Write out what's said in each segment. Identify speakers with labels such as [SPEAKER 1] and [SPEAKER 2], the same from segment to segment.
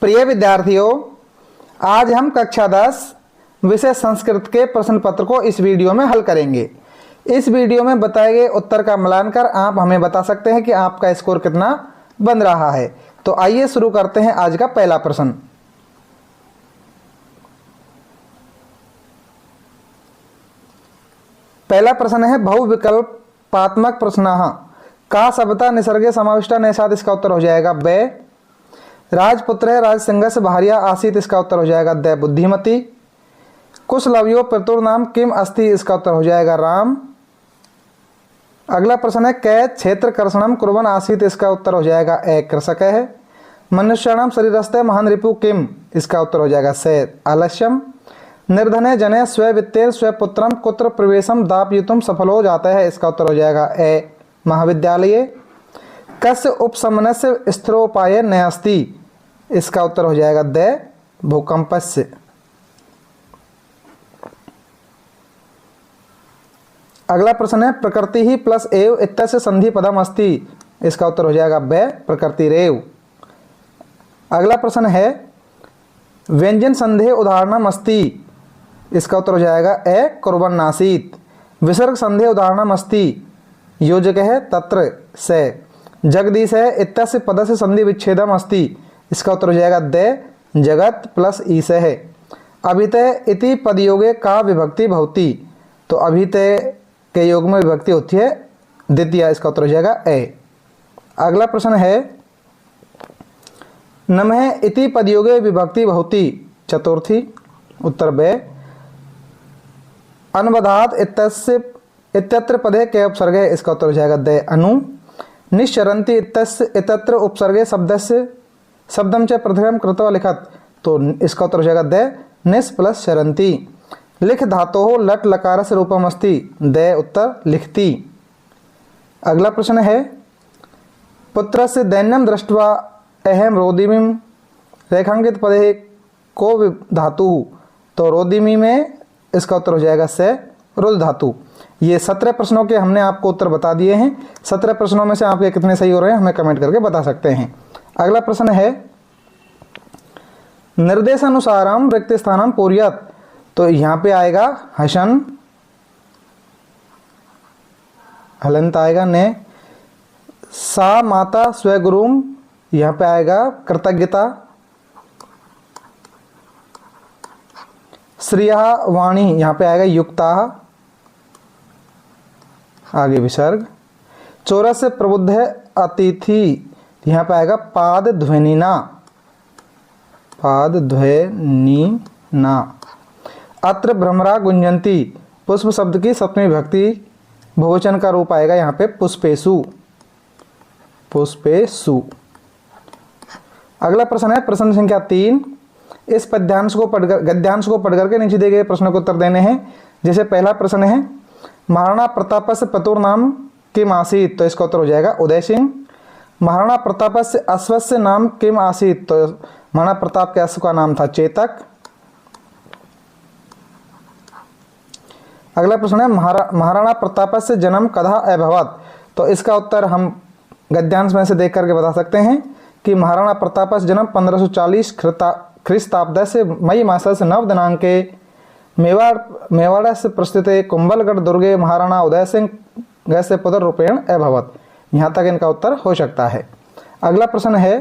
[SPEAKER 1] प्रिय विद्यार्थियों, आज हम कक्षा 10 विषय संस्कृत के प्रश्न पत्र को इस वीडियो में हल करेंगे। इस वीडियो में बताए गए उत्तर का मिलान कर आप हमें बता सकते हैं कि आपका स्कोर कितना बन रहा है। तो आइए शुरू करते हैं आज का पहला प्रश्न। पहला प्रश्न है बहुविकल्पात्मक प्रश्नः का सभ्यता निसर्गे समाविष्टा नैषाद, इसका उत्तर हो जाएगा ब। राजपुत्र है राजसिंह भार्या आसीत, इसका उत्तर हो जाएगा द। बुद्धिमती। कुशलवयो पितुर्नाम किम अस्ति, इसका उत्तर हो जाएगा राम। अगला प्रश्न है कै क्षेत्र कर्षणम कुर्वन आसीत, इसका उत्तर हो जाएगा ए। कृषक है। मनुष्याणाम शरीरस्ते महान रिपु किम, इसका उत्तर हो जाएगा से। आलस्यम। निर्धने जने स्ववित्तेन स्वपुत्रम कुत्र प्रवेशम दापयुतुम सफल हो जाता है, इसका उत्तर हो जाएगा ए। महाविद्यालय। कस्य उपशमनस्य स्थिरोपाय नयस्ति, इसका उत्तर हो जाएगा द। भूकंपस्य। अगला प्रश्न है प्रकृति ही प्लस एव इत्यस्य संधि पदम अस्ति, इसका उत्तर हो जाएगा ब। प्रकृतिरेव। अगला प्रश्न है व्यंजन संधेय उदाहरणम अस्ति, इसका उत्तर हो जाएगा ए। कुर्वन्नासीत। विसर्ग संधेय उदाहरणम अस्ति, योजक है तत्र से। जगदीश है इत्यस्य पदस्य संधि विच्छेदम अस्ति, इसका उत्तर हो जाएगा द। जगत प्लस ईश है। अभितय इति पदयोगे का विभक्ति भवति, तो अभितय के योग में विभक्ति होती है द्वितीय, इसका उत्तर हो जाएगा ए। अगला प्रश्न है नमः इति पदयोगे विभक्ति भवति, चतुर्थी, उत्तर ब। अनवधात इत्यत्र पदे के उपसर्ग है, इसका उत्तर हो जाएगा द। अनु। निश्चरन्ति इत्यत्र उपसर्गे शब्दस्य शब्दम च पृथकम कृत्वा लिखत, तो इसका उत्तर हो जाएगा द। निस प्लस चरन्ति। लिख धातो लट लकार से रूपम अस्ति, द। उत्तर लिखती। अगला प्रश्न है पुत्र से दैन्यम दृष्ट्वा अहम रोदिमीम रेखांकित पदे को धातु, तो रोदिमी में इसका उत्तर हो जाएगा से रुद्र धातु। ये 17 प्रश्नों के हमने आपको उत्तर बता दिए हैं। 17 प्रश्नों में से आपके कितने सही हो रहे हैं हमें कमेंट करके बता सकते हैं। अगला प्रश्न है निर्देशानुसारम रिक्त स्थानम पूर्यात, तो यहाँ पे आएगा हसन, हलंत आएगा ने। सा माता स्वगुरुम, यहाँ पे आएगा कृतज्ञता। श्रिया वाणी, यहाँ पे आएगा युक्ता, आगे विसर्ग। चौरस से प्रबुद्ध है अतिथि, यहाँ पे आएगा पाद ध्वनिना, पाद ध्वनिना। अत्र भ्रमरा गुंजंती, पुष्प शब्द की सप्तमी विभक्ति बहुवचन का रूप आएगा यहाँ पे पुष्पेशु, पुष्पेशु। अगला प्रश्न है प्रश्न संख्या 3। इस पद्यांश को पढ़कर गद्यांश को पढ़ करके नीचे दिए गए प्रश्नों के उत्तर देने हैं। जैसे पहला प्रश्न है महाराणा प्रतापस्य पितुर्नाम किम आसीत, तो इसका उत्तर हो जाएगा उदय सिंह। महाराणा प्रतापस्य अश्वस्य नाम किम आसीत, तो महाराणा प्रताप के अश्व का नाम था चेतक। अगला प्रश्न है महाराणा प्रतापस्य जन्म कदा अभवत, तो इसका उत्तर हम गद्यांश में से देख करके बता सकते हैं कि महाराणा प्रतापस्य जन्म 1540 ख्रीस्ताब्द से मई मासस्य 9 दिनांके मेवाड़ से प्रस्थित कुंभलगढ़ दुर्गे महाराणा उदय सिंह गस्य पुत्र रूपेण अभवत। यहाँ तक इनका उत्तर हो सकता है। अगला प्रश्न है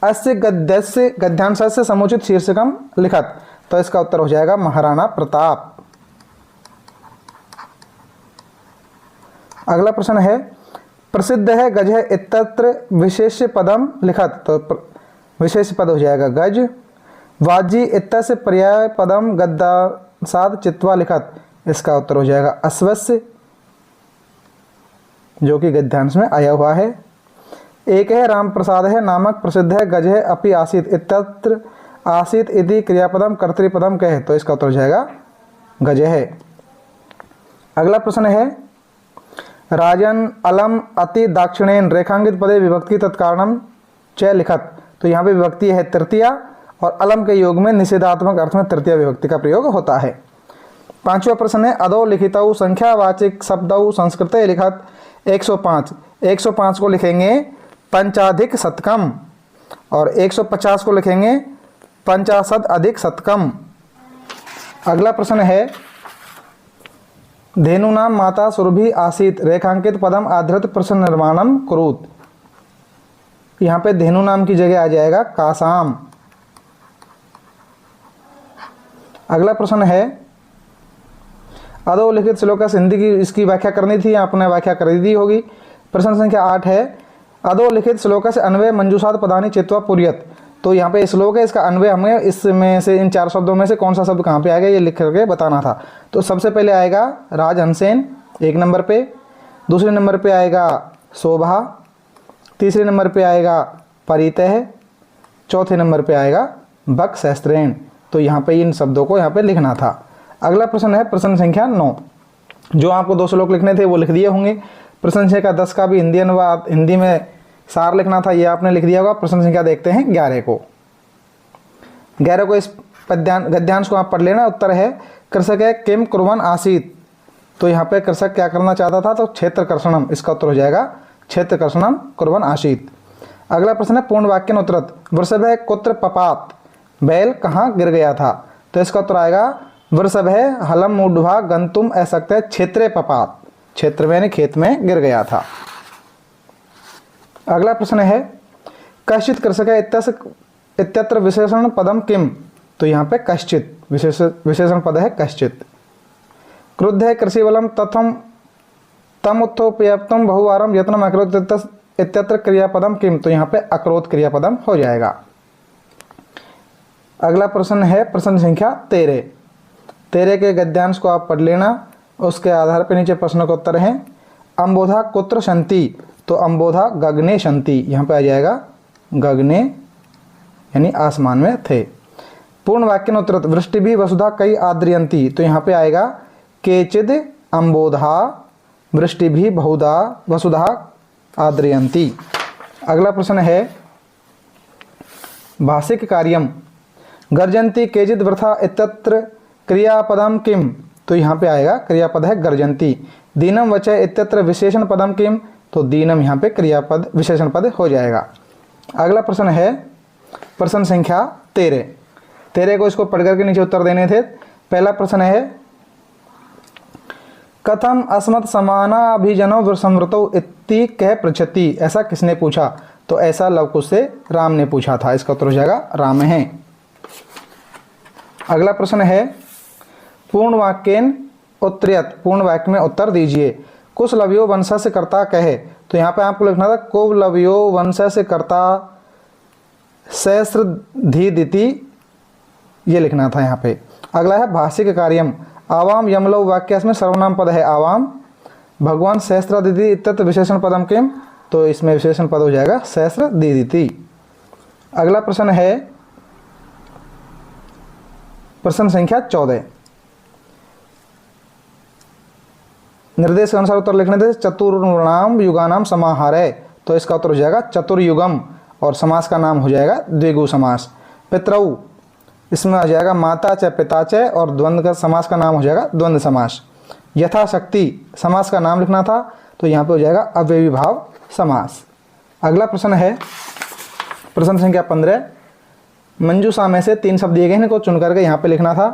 [SPEAKER 1] अस्य गद्यस्य गद्यांशस्य समुचित शीर्षकम लिखत, तो इसका उत्तर हो जाएगा महाराणा प्रताप। अगला प्रश्न है प्रसिद्ध है गज है इत्यत्र विशेष पदम लिखत, तो विशेष पद हो जाएगा गज। वाजी इत्यस्य पर्याय पदम गद्दासाद चित्वा लिखत, इसका उत्तर हो जाएगा अश्वस्य, जो कि गद्यांश में आया हुआ है। एक है राम प्रसाद है नामक प्रसिद्ध है गज है अपि आसीत इत्यत्र आसीत इति क्रियापदम कर्तृपदम कहे, तो इसका उत्तर हो जाएगा गज है। अगला प्रश्न है राजन अलम अति दाक्षिणेन रेखांकित पदे विभक्ति तत्कारणम च लिखत, तो यहाँ पे विभक्ति है तृतीया और अलम के योग में निषेधात्मक अर्थ में तृतीय विभक्ति का प्रयोग होता है। पांचवा प्रश्न है अदो लिखितौ संख्यावाचक शब्दौ संस्कृते लिखत 105। 105 को लिखेंगे पंचाधिक शतकम, और 150 को लिखेंगे पंचाशद अधिक शतकम। अगला प्रश्न है धेनुनाम माता सुरभि आसीत रेखांकित पदम आधृत प्रश्न निर्माणम कुरुत। यहाँ पे धेनु नाम की जगह आ जाएगा कासाम। अगला प्रश्न है अधोलिखित श्लोक हिंदी की इसकी व्याख्या करनी थी, आपने व्याख्या कर दी होगी। प्रश्न संख्या 8 है अधोलिखित श्लोक से अन्वय मंजूषाद पदानी चित्वा पुर्यत। तो यहाँ पे श्लोक है, इसका अन्वय हमें इसमें से इन 4 शब्दों में से कौन सा शब्द कहाँ पे आएगा ये लिख करके बताना था। तो सबसे पहले आएगा राजहंसेन 1 नंबर पे, दूसरे नंबर पे आएगा शोभा, तीसरे नंबर पे आएगा परितः, चौथे नंबर पे आएगा बक सहस्त्रेण। तो यहाँ पे इन शब्दों को यहाँ पे लिखना था। अगला प्रश्न है प्रश्न संख्या 9। जो आपको 2 श्लोक लिखने थे वो लिख दिए होंगे। प्रश्न संख्या 10 का भी हिंदी अनुवाद, हिंदी में सार लिखना था, ये आपने लिख दिया होगा। प्रश्न संख्या देखते हैं 11 को। 11 को इस गद्यांश को आप पढ़ लेना। उत्तर है कृषक है किम कुर्वन् आसीत। तो यहाँ पे कृषक क्या करना चाहता था, तो क्षेत्र कर्षणम, इसका उत्तर हो जाएगा क्षेत्र कर्षणम कुर्वन् आसीत। अगला प्रश्न है पूर्ण वाक्य उत्तरत वृषभ है कुत्र पपात, बैल कहाँ गिर गया था। तो इसका उत्तर आएगा वृषभ है हलम मूढ़वा गंतुम असक्त क्षेत्रे पपात, क्षेत्र में खेत में गिर गया था। अगला प्रश्न है कश्चित कृषक इत्यत्र विशेषण पदम किम। तो यहाँ पे कश्चित विशेषण पद है कश्चित। क्रुद्ध है कृषि बलम तथम तम उत्थोप्यप्तम बहुवारम यत्नम अक्रोध इत्यत्र क्रियापदम किम। तो यहाँ पे अक्रोध क्रियापदम हो जाएगा। अगला प्रश्न है प्रश्न संख्या 13। 13 के गद्यांश को आप पढ़ लेना, उसके आधार पर नीचे प्रश्न का उत्तर है अंबोधा कुत्र शंति। तो अंबोधा गगने शंति, यहाँ पे आ जाएगा गगने यानी आसमान में थे। पूर्ण वाक्य उत्तरत वृष्टि भी वसुधा कई आद्रियंती। तो यहाँ पे आएगा केचिद अंबोधा वृष्टि भी बहुधा वसुधा आद्रियंती। अगला प्रश्न है भाषिक कार्यम गर्जंती केचिद वृथा इत्यत्र क्रियापदम किम। तो यहाँ पे आएगा क्रियापद है गर्जंती। दीनम वचय इत्यत्र विशेषण पदम किम। तो दीनम यहाँ पे क्रियापद विशेषण पद हो जाएगा। अगला प्रश्न है प्रश्न संख्या 13। 13 को इसको पढ़ करके नीचे उत्तर देने थे। पहला प्रश्न है कथम अस्मत् समानाभिजनौ समृतौ इति कह पृच्छति। ऐसा किसने पूछा। तो ऐसा लवकुश से राम ने पूछा था, इसका उत्तर हो जाएगा राम है। अगला प्रश्न है पूर्ण वाक्येन उत्तरयत, पूर्ण वाक्य में उत्तर दीजिए। कुशलव्यो वंशस्य कर्ता कहे। तो यहाँ पे आपको लिखना था कुलव्यो वंशस्य कर्ता सहस्रधीदिति, ये लिखना था यहाँ पे। अगला है भाषिक कार्यम आवाम यमलो वाक्य में सर्वनाम पद है आवाम, भगवान सहस्रधीदिति इत्यत्र विशेषण पदम किम। तो इसमें विशेषण पद हो जाएगा सहस्रधीदिति। अगला प्रश्न है प्रश्न संख्या 14। निर्देश के अनुसार उत्तर लिखने थे चतुर्णाम युगानाम समाहारे। तो इसका उत्तर हो जाएगा चतुर्युगम और समास का नाम हो जाएगा द्विगु समास। पितरऊ, इसमें आ जाएगा माता च पिता च और द्वंद्व का समास का नाम हो जाएगा द्वंद्व समास। यथाशक्ति समास का नाम लिखना था, तो यहाँ पे हो जाएगा अव्ययी भाव समास। अगला प्रश्न है प्रश्न संख्या 15। मंजूषा में से 3 शब्द दिए गए हैं, इनको चुन करके यहाँ पे लिखना था।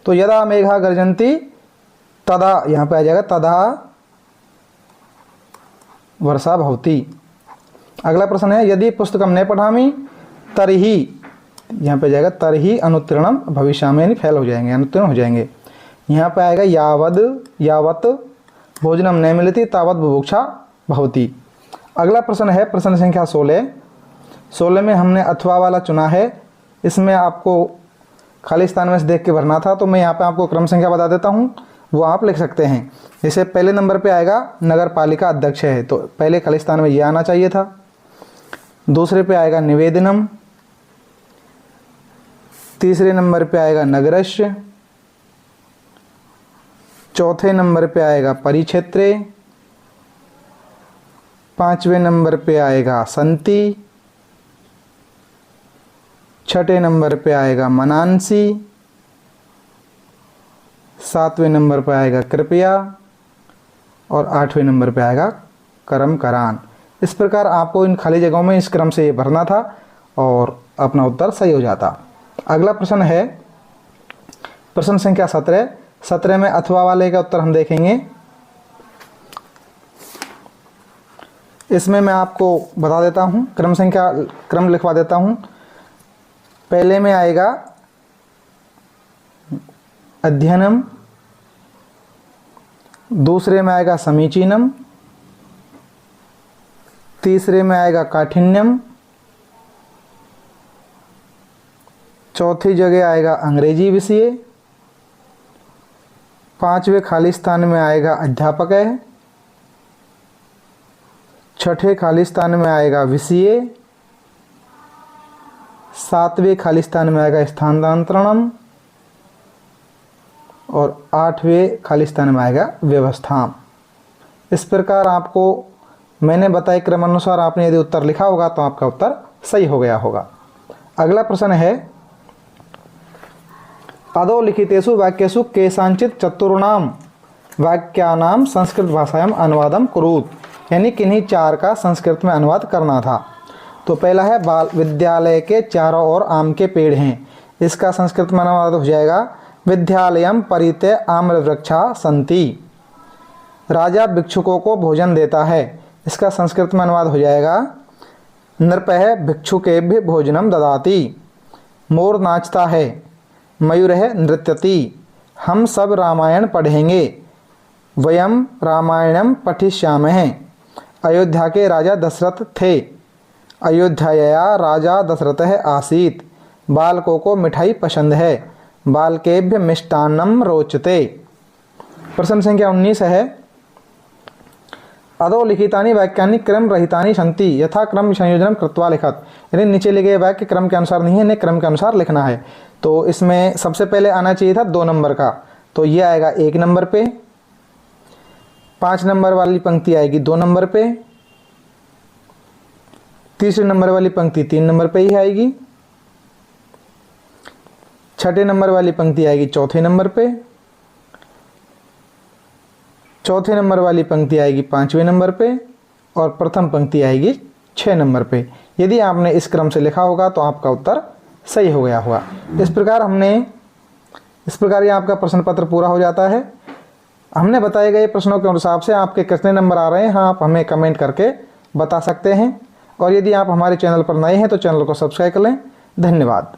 [SPEAKER 1] तो यदा मेघा गर्जन्ति तदा, यहाँ पे आ जाएगा तदा वर्षा भवति। अगला प्रश्न है यदि पुस्तकम न पढ़ामी तरही, यहाँ पे जाएगा तरही अनुत्तीर्णम भविष्यामि, यानी फेल हो जाएंगे, अनुत्तीर्ण हो जाएंगे। यहाँ पे आएगा यावत भोजनम न मिलती तावत बुभुक्षा भवति। अगला प्रश्न है प्रश्न संख्या 16। 16 में हमने अथवा वाला चुना है, इसमें आपको खाली स्थान में से देख के भरना था। तो मैं यहाँ पे आपको क्रम संख्या बता देता हूँ, वो आप लिख सकते हैं। जैसे पहले नंबर पे आएगा नगर पालिका अध्यक्ष है, तो पहले खाली स्थान में ये आना चाहिए था। दूसरे पे आएगा निवेदनम, तीसरे नंबर पे आएगा नगरस्य, चौथे नंबर पे आएगा परिक्षेत्रे, 5वें नंबर पे आएगा संति, 6ठे नंबर पे आएगा मनांसी, 7वें नंबर पे आएगा कृपया और 8वें नंबर पे आएगा कर्म करान। इस प्रकार आपको इन खाली जगहों में इस क्रम से ये भरना था और अपना उत्तर सही हो जाता। अगला प्रश्न है प्रश्न संख्या 17। 17 में अथवा वाले का उत्तर हम देखेंगे। इसमें मैं आपको बता देता हूँ, क्रम लिखवा देता हूँ। पहले में आएगा अध्ययनम, दूसरे में आएगा समीचीनम, तीसरे में आएगा काठिन्यम, चौथी जगह आएगा अंग्रेजी विषय, पांचवें खाली स्थान में आएगा अध्यापक है, छठे खाली स्थान में आएगा विषय, सातवें खाली स्थान में आएगा स्थानांतरणम और आठवें खाली स्थान में आएगा व्यवस्था। इस प्रकार आपको मैंने बताए क्रमानुसार आपने यदि उत्तर लिखा होगा तो आपका उत्तर सही हो गया होगा। अगला प्रश्न है अधोलिखितेषु वाक्येषु केषांचित् चतुर्णाम वाक्यानां संस्कृत भाषायां अनुवादं कुरुत, यानी किन्हीं चार का संस्कृत में अनुवाद करना था। तो पहला है बाल विद्यालय के चारों ओर आम के पेड़ हैं, इसका संस्कृत में अनुवाद हो जाएगा विद्यालयम परिते आम्र वृक्षा सन्ति। राजा भिक्षुकों को भोजन देता है, इसका संस्कृत में अनुवाद हो जाएगा नृपः भिक्षुकेभ्य भोजनम ददाति। मोर नाचता है, मयूरः नृत्यति। हम सब रामायण पढ़ेंगे, वयम रामायणम पठिष्यामः। अयोध्या के राजा दशरथ थे, अयोध्याया राजा दशरथः आसीत्। बालकों को मिठाई पसंद है, बालकेभ्य मिष्टान्नम रोचते। प्रश्न संख्या 19 है अधोलिखितानि वाक्यानि क्रम रहितानि सन्ति यथा क्रम संयोजनम कृत्वा लिखत, यानी नीचे लिखे वाक्य क्रम के अनुसार नहीं है, इन्हें क्रम के अनुसार लिखना है। तो इसमें सबसे पहले आना चाहिए था 2 नंबर का, तो ये आएगा 1 नंबर पे। 5 नंबर वाली पंक्ति आएगी 2 नंबर पे, तीसरे नंबर वाली पंक्ति 3 नंबर पे ही आएगी, छठे नंबर वाली पंक्ति आएगी चौथे नंबर पे, चौथे नंबर वाली पंक्ति आएगी 5वें नंबर पे और प्रथम पंक्ति आएगी 6 नंबर पे। यदि आपने इस क्रम से लिखा होगा तो आपका उत्तर सही हो गया होगा। इस प्रकार ये आपका प्रश्न पत्र पूरा हो जाता है। हमने बताए गए प्रश्नों के हिसाब से आपके कितने नंबर आ रहे हैं, हाँ आप हमें कमेंट करके बता सकते हैं। और यदि आप हमारे चैनल पर नए हैं तो चैनल को सब्सक्राइब कर लें। धन्यवाद।